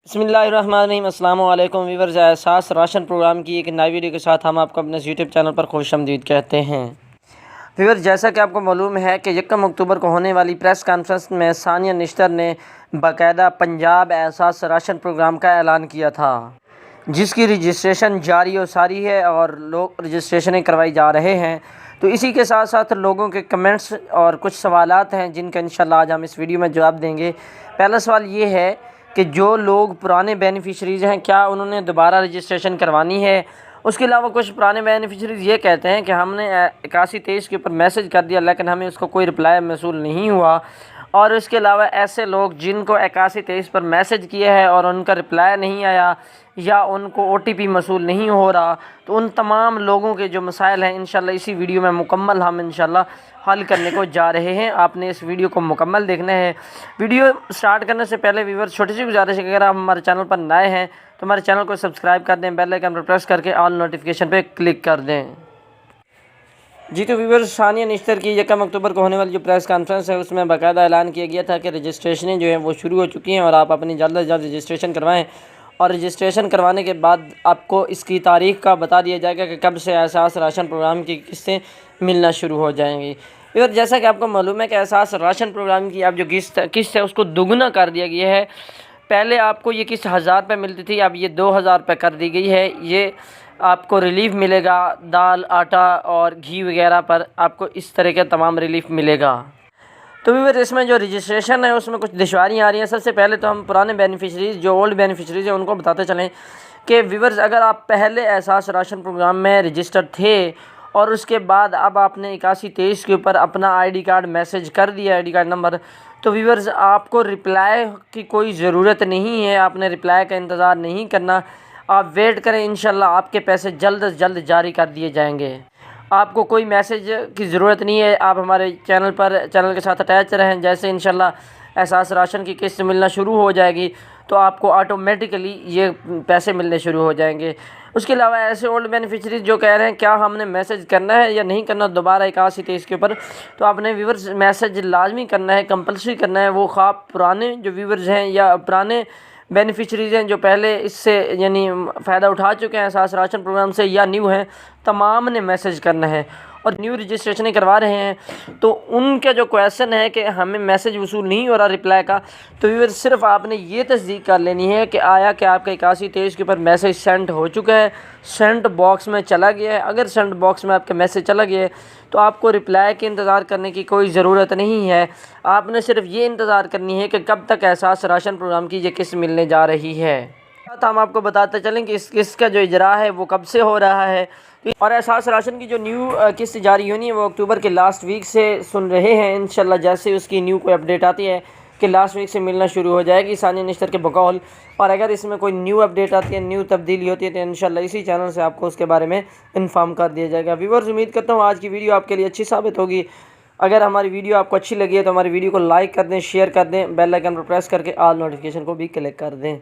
बिस्मिल्लाहिर्रहमानिर्रहीम अस्सलाम वालेकुम वीवर्स। एहसास राशन प्रोग्राम की एक नई वीडियो के साथ हम आपको अपने यूट्यूब चैनल पर खुशामदीद कहते हैं। वीवर्स, जैसा कि आपको मालूम है कि 1 अक्टूबर को होने वाली प्रेस कॉन्फ्रेंस में सानिया निश्तर ने बाकायदा पंजाब एहसास राशन प्रोग्राम का ऐलान किया था, जिसकी रजिस्ट्रेशन जारी और सारी है और लोग रजिस्ट्रेशनें करवाई जा रहे हैं। तो इसी के साथ साथ लोगों के कमेंट्स और कुछ सवालात हैं जिनका इंशाल्लाह आज हम इस वीडियो में जवाब देंगे। पहला सवाल ये है कि जो लोग पुराने बेनिफिशरीज़ हैं, क्या उन्होंने दोबारा रजिस्ट्रेशन करवानी है। उसके अलावा कुछ पुराने बेनिफिशरीज़ ये कहते हैं कि हमने 8123 के ऊपर मैसेज कर दिया लेकिन हमें उसको कोई रिप्लाई मौसूल नहीं हुआ। और इसके अलावा ऐसे लोग जिनको 8123 पर मैसेज किए हैं और उनका रिप्लाई नहीं आया या उनको OTP मौसूल नहीं हो रहा, तो उन तमाम लोगों के जो मसाइल हैं इंशाल्लाह इसी वीडियो में मुकम्मल हम इंशाल्लाह हल करने को जा रहे हैं। आपने इस वीडियो को मुकम्मल देखना है। वीडियो स्टार्ट करने से पहले व्यूअर्स छोटी सी गुजारिश है कि अगर आप हमारे चैनल पर नए हैं तो हमारे चैनल को सब्सक्राइब कर दें, बेल आइकन पर प्रेस करके ऑल नोटिफिकेशन पे क्लिक कर दें। जी तो व्यूअर्स, सानिया निश्तर की 1 अक्टूबर को होने वाली जो प्रेस कॉन्फ्रेंस है उसमें बाकायदा ऐलान किया गया था कि रजिस्ट्रेशनें जो हैं वो शुरू हो चुकी हैं और आप अपनी जल्द से जल्द रजिस्ट्रेशन करवाएं। और रजिस्ट्रेशन करवाने के बाद आपको इसकी तारीख़ का बता दिया जाएगा कि कब से एहसास राशन प्रोग्राम की किस्तें मिलना शुरू हो जाएंगी। व्यूअर्स, जैसा कि आपको मालूम है कि एहसास राशन प्रोग्राम की अब जो किस्त है उसको दुगना कर दिया गया है। पहले आपको ये किस्त 1000 रुपये मिलती थी, अब ये 2000 रुपये कर दी गई है। ये आपको रिलीफ़ मिलेगा दाल, आटा और घी वगैरह पर, आपको इस तरह का तमाम रिलीफ़ मिलेगा। तो व्यूअर्स, इसमें जो रजिस्ट्रेशन है उसमें कुछ दुश्वारियाँ आ रही हैं। सबसे पहले तो हम पुराने बेनिफिशरीज़ जो ओल्ड बेनिफिशरीज़ हैं उनको बताते चलें कि व्यूअर्स, अगर आप पहले एहसास राशन प्रोग्राम में रजिस्टर्ड थे और उसके बाद अब आपने 8123 के ऊपर अपना ID कार्ड मैसेज कर दिया, ID कार्ड नंबर, तो व्यूअर्स आपको रिप्लाई की कोई ज़रूरत नहीं है। आपने रिप्लाई का इंतज़ार नहीं करना, आप वेट करें। इंशाल्लाह आपके पैसे जल्द से जल्द जारी कर दिए जाएंगे। आपको कोई मैसेज की ज़रूरत नहीं है। आप हमारे चैनल के साथ अटैच रहें। जैसे इंशाल्लाह एहसास राशन की किस्त मिलना शुरू हो जाएगी तो आपको ऑटोमेटिकली ये पैसे मिलने शुरू हो जाएंगे। उसके अलावा ऐसे ओल्ड बेनिफिशरीज जो कह रहे हैं क्या हमने मैसेज करना है या नहीं करना दोबारा 8123 के ऊपर, तो आपने व्यूअर्स मैसेज लाजमी करना है, कंपलसरी करना है। वो ख़ास पुराने जो व्यूअर्स हैं या पुराने बेनिफिशरीज़ हैं जो पहले इससे यानी फ़ायदा उठा चुके हैं एहसास राशन प्रोग्राम से, या न्यू हैं, तमाम ने मैसेज करना है। और न्यू रजिस्ट्रेशन करवा रहे हैं तो उनका जो क्वेश्चन है कि हमें मैसेज वसूल नहीं हो रहा रिप्लाई का, तो व्यूअर सिर्फ आपने ये तस्दीक कर लेनी है कि आया कि आपका 8123 के ऊपर मैसेज सेंड हो चुका है, सेंड बॉक्स में चला गया है। अगर सेंड बॉक्स में आपका मैसेज चला गया है तो आपको रिप्लाई के इंतज़ार करने की कोई ज़रूरत नहीं है। आपने सिर्फ ये इंतज़ार करनी है कि कब तक एहसास राशन प्रोग्राम की ये किस्त मिलने जा रही है। हम आपको बताते चलें कि इस किस्त का जो इजरा है वो कब से हो रहा है। और एहसास राशन की जो न्यू किस्त जारी होनी है वो अक्टूबर के लास्ट वीक से सुन रहे हैं। इंशाल्लाह जैसे उसकी न्यू कोई अपडेट आती है कि लास्ट वीक से मिलना शुरू हो जाएगी सानिया निश्तर के बकौल। और अगर इसमें कोई न्यू अपडेट आती है, न्यू तब्दीली होती है, तो इंशाल्लाह इसी चैनल से आपको उसके बारे में इन्फॉर्म कर दिया जाएगा। व्यूअर्स, उम्मीद करता हूँ आज की वीडियो आपके लिए अच्छी साबित होगी। अगर हमारी वीडियो आपको अच्छी लगी है तो हमारी वीडियो को लाइक कर दें, शेयर कर दें, बेल आइकन पर प्रेस करके ऑल नोटिफिकेशन को भी क्लिक कर दें।